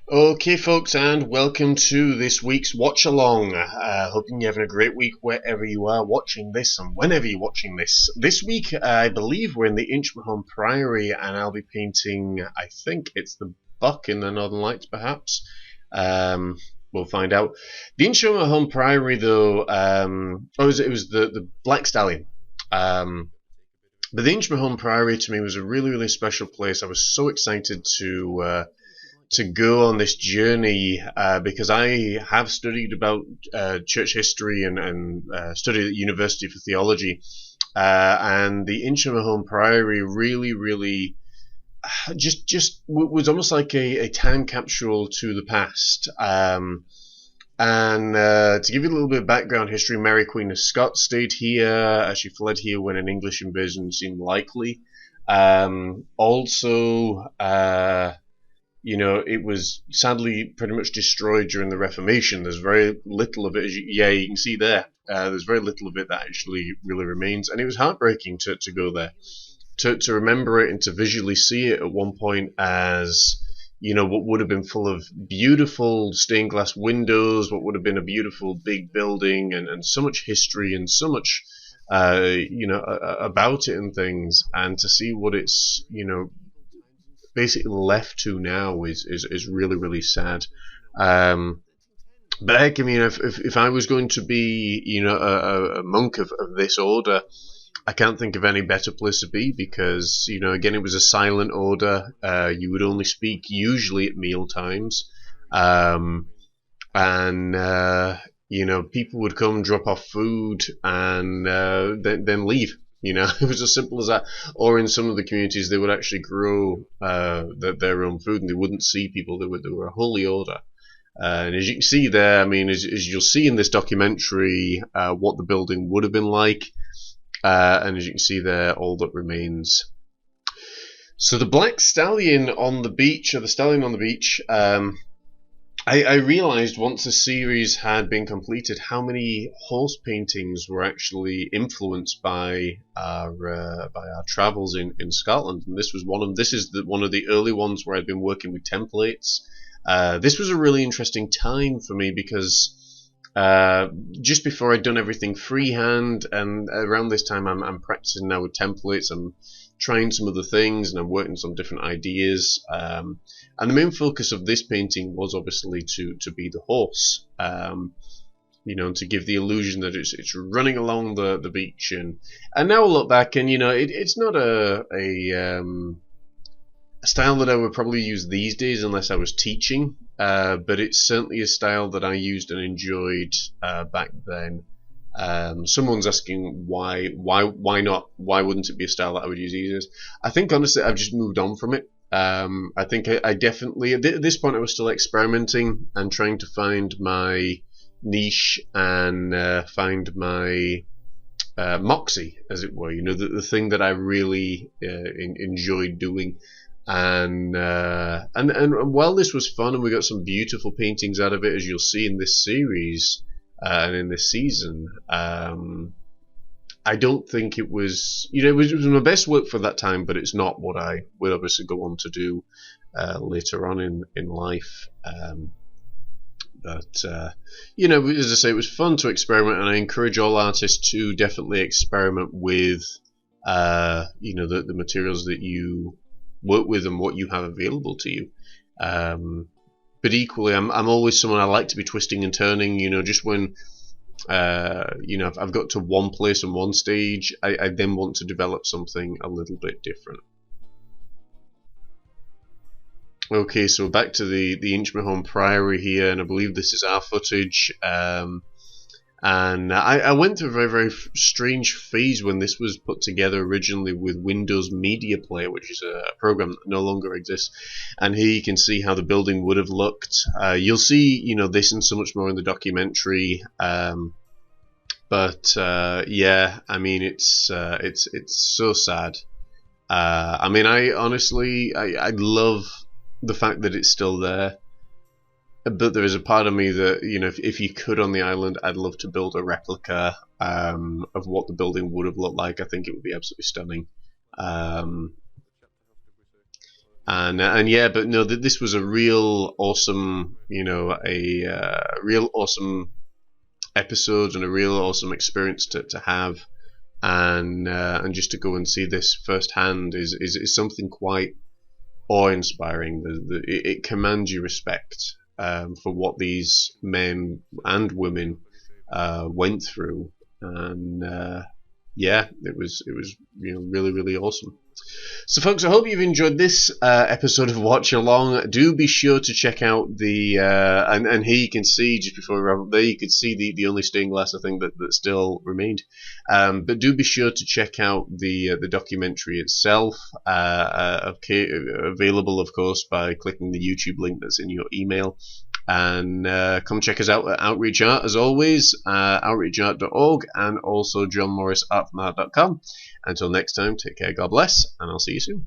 Okay, folks, and welcome to this week's watch along. Hoping you're having a great week wherever you are watching this and whenever you're watching this. This week, I believe we're in the Home Priory, and I'll be painting, I think it's the buck in the Northern Lights, perhaps. We'll find out. The Home Priory, though, it was the Black Stallion. But the Home Priory to me was a really, really special place. I was so excited to go on this journey because I have studied about church history and studied at university for theology, and the Home Priory really just was almost like a time capsule to the past. And to give you a little bit of background history, Mary Queen of Scots stayed here. She fled here when an English invasion seemed likely. It was sadly pretty much destroyed during the Reformation. There's very little of it. You can see there. There's very little of it that actually really remains, and it was heartbreaking to go there, to remember it and to visually see it at one point as what would have been full of beautiful stained glass windows, what would have been a beautiful big building, and so much history and so much about it and things, and to see what it's basically left to now is really sad. But heck, I mean, if I was going to be a monk of this order, I can't think of any better place to be, because again, it was a silent order. You would only speak usually at meal times, and people would come, drop off food, and then leave. It was as simple as that. Or in some of the communities, they would actually grow their own food, and they wouldn't see people. They were a holy order. And as you can see there, I mean, as you'll see in this documentary, what the building would have been like. And as you can see there, all that remains. So the Black Stallion on the beach, or the Stallion on the beach, I realized once the series had been completed how many horse paintings were actually influenced by our travels in Scotland, and this was one of one of the early ones where I'd been working with templates. This was a really interesting time for me because just before I'd done everything freehand, and around this time I'm practicing now with templates. I'm trying some other things, and I'm working some different ideas. And the main focus of this painting was obviously to be the horse, and to give the illusion that it's running along the beach. And now I look back, and it's not a style that I would probably use these days unless I was teaching, but it's certainly a style that I used and enjoyed back then. Someone's asking why not? Why wouldn't it be a style that I would use easier? I think honestly I've just moved on from it. I think I definitely, at this point, I was still experimenting and trying to find my niche and find my moxie, as it were. The thing that I really enjoyed doing. And while this was fun and we got some beautiful paintings out of it, as you'll see in this series and in this season, I don't think it was, it was my best work for that time, but it's not what I will obviously go on to do later on in life. But as I say, it was fun to experiment, and I encourage all artists to definitely experiment with the materials that you work with and what you have available to you. But equally, I'm always someone, I like to be twisting and turning. Just when I've got to one place and one stage, I then want to develop something a little bit different. Okay, so back to the Home Priory here, and I believe this is our footage. And I went through a very strange phase when this was put together originally with Windows Media Player, which is a program that no longer exists. And here you can see how the building would have looked. You'll see, this and so much more in the documentary. But yeah, I mean, it's so sad. I mean, I honestly love the fact that it's still there. But there is a part of me that, if you could on the island, I'd love to build a replica of what the building would have looked like. I think it would be absolutely stunning. And yeah, but no, this was a real awesome, a real awesome episode and a real awesome experience to have, and just to go and see this firsthand is something quite awe-inspiring. It commands your respect for what these men and women went through, and yeah, it was really really awesome. So, folks, I hope you've enjoyed this episode of Watch Along. Do be sure to check out the and here you can see, just before we wrap up, there you can see the only stained glass I think that still remained. But do be sure to check out the documentary itself, available, of course, by clicking the YouTube link that's in your email. And come check us out at Outreach Art, as always, outreachart.org, and also johnmorrisartfromart.com. Until next time, take care, God bless, and I'll see you soon.